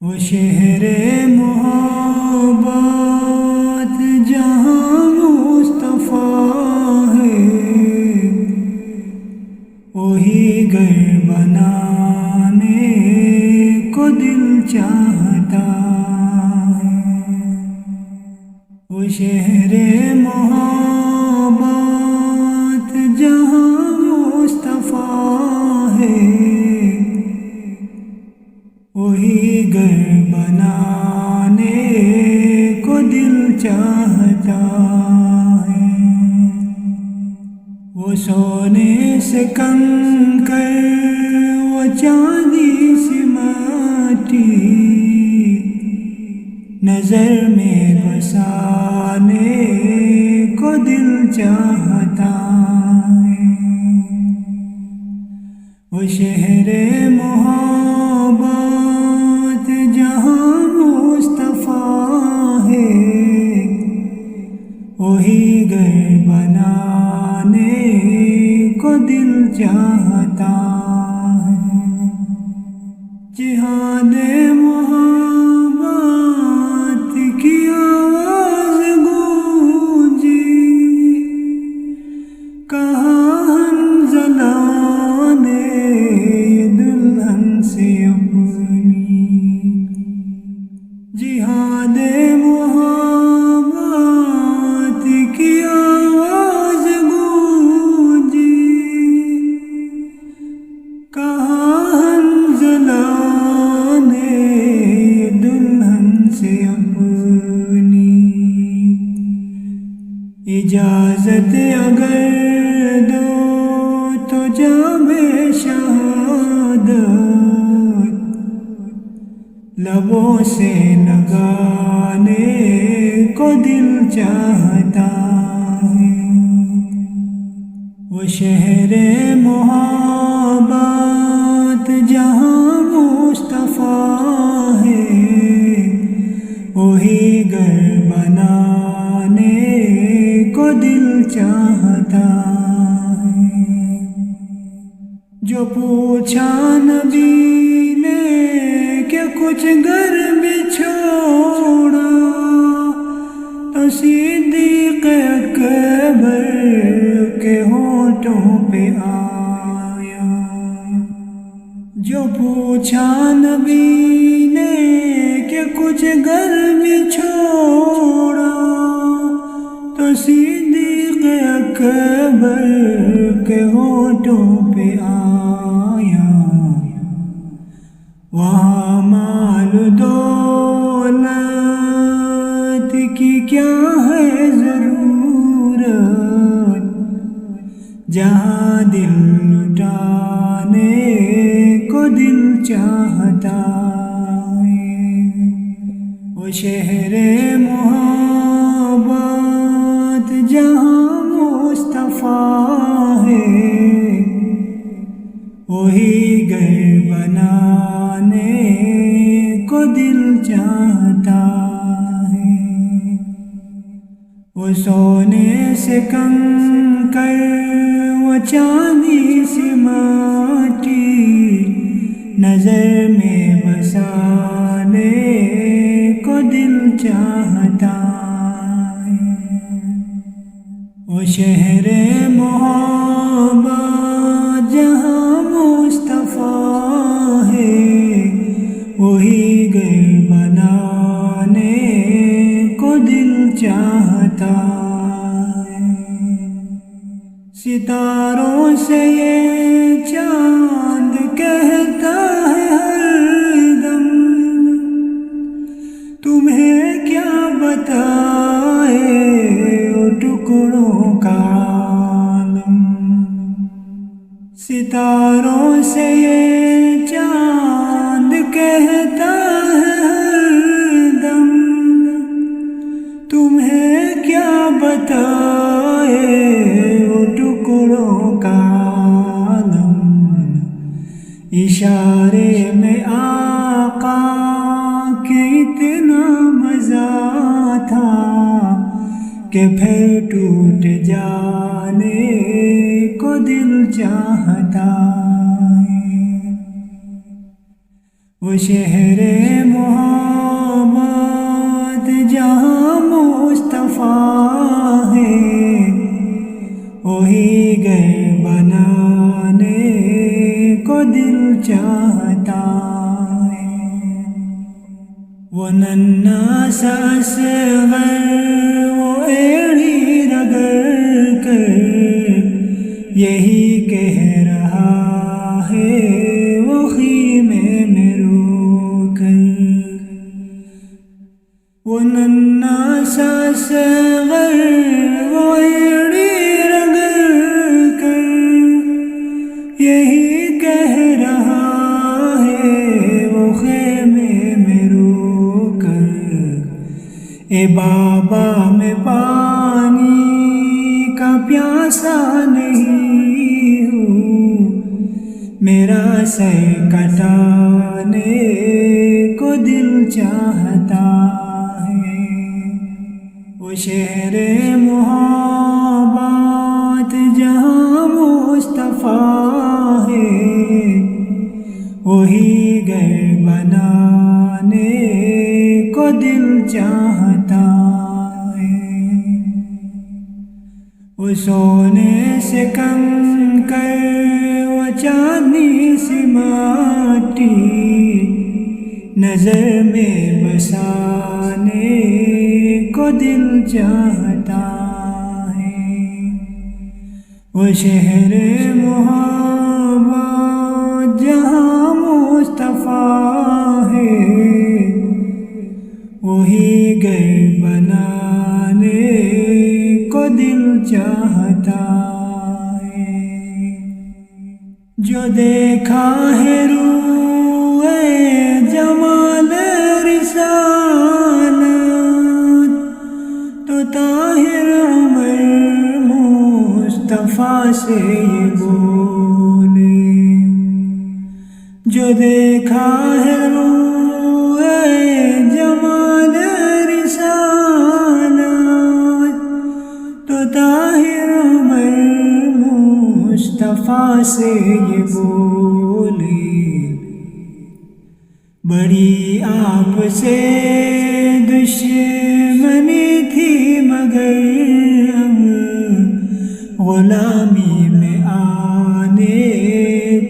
وہ شہر محبت جہاں مصطفیٰ ہے، وہی گھر بنانے کو دل چاہتا ہے۔ وہ شہر محبت جہاں مصطفیٰ ہے، وہی گھر بنانے کو دل چاہتا ہے۔ وہ سونے سے کنکر، وہ چاندی سے مٹی، نظر میں بسانے کو دل چاہتا ہے۔ وہ شہر محبت جہاں مصطفیٰ ہے، وہی گھر بنانے کو دل چاہتا ہے۔ جہاد محبت کی آواز گونجی، کہا حنظلہ نے دلہن سے اپنی۔ جہاد محبت کی آواز گونجی، کہا حنظلہ نے دلہن سے اپنی۔ اجازت اگر دو تو جام شہادت لبوں سے لگانے کو دل چاہتا ہے۔ وہ شہر محبت جہاں مصطفیٰ ہے، وہی گھر بنانے کو دل چاہتا ہے۔ جو پوچھا نبی نے کہ کچھ گھر بھی چھوڑا، تو صدیق اکبر کے ہونٹوں پہ آیا۔ جو پوچھا نبی نے کہ کچھ گھر بھی چھوڑا، تو صدیق اکبر کے ہونٹوں پہ آیا۔ وہاں مال دولت کی کیا ہے ضرورت، جہاں دل لٹانے کو دل چاہتا ہے۔ وہ شہر محبت جہاں مصطفیٰ ہے، وہی گھر بنانے کو دل چاہتا ہے۔ وہ سونے سے کنکر، وہ چاندی سے مٹی، نظر میں بسانے کو دل چاہتا ہے۔ وہ شہر محبت جہاں مصطفیٰ ہے، وہی گھر بنانے کو دل چاہتا ہے۔ ستاروں سے یہ چاند کہتا ہے ہر دم، تمہیں کیا بتائے وہ ٹکڑوں کا عالم۔ ستاروں سے یہ چاند کہتا ہے ہر دم، تمہیں کیا بتائے وہ ٹکڑوں کا عالم۔ اشارے میں آقا کے اتنا مزہ تھا کہ پھر ٹوٹ جانے کو دل چاہتا ہے۔ وہ شہر محبت چاہتا ہے۔ وہ ننھا سا اصغر وہ ایڑی رگڑ کر یہی کہہ رہا ہے وہ خیمے میں رو کر۔ وہ ننھا سا اصغر وہ ایڑی رگڑ کر یہی کہہ رہا ہے وہ خیمے میں رو کر۔ اے بابا میں پانی کا پیاسا نہیں ہوں، میرا سر کٹانے کو دل چاہتا ہے۔ وہ شہر محبت جہاں مصطفیٰ ہے، وہی گھر بنانے کو دل چاہتا ہے۔ وہ سونے سے کنکر وہ چاندنی سی مٹی نظر میں بسانے کو دل چاہتا ہے۔ وہ شہر محبت جہاں مصطفیٰ ہے، وہی گھر بنانے کو دل چاہتا ہے۔ جو دیکھا ہے روئے جمال رسالت تو طاہر عمر مصطفیٰ سے یہ بولے۔ جو دیکھا ہے روئے جمال رسالت تو طاہر عمر مصطفیٰ سے یہ بولے۔ بڑی آپ سے دشمنی تھی مگر غلامی میں آنے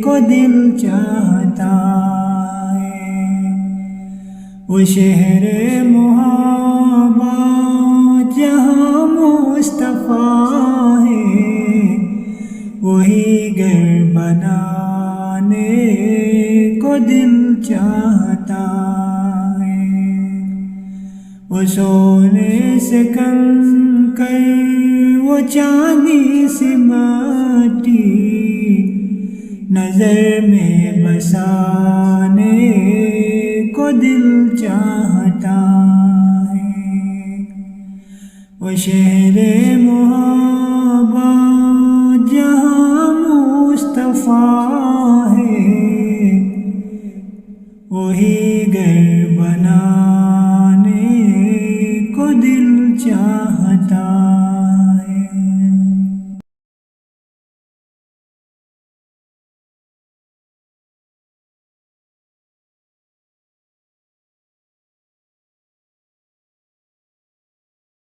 کو دل چاہتا ہے۔ وہ شہر محبت جہاں مصطفیٰ ہے، وہی گھر بنانے کو دل چاہتا ہے۔ وہ سونے سے کنکر وہ چاندنی سی مٹی نظر میں بسانے کو دل چاہتا ہے۔ وہ شہر محبت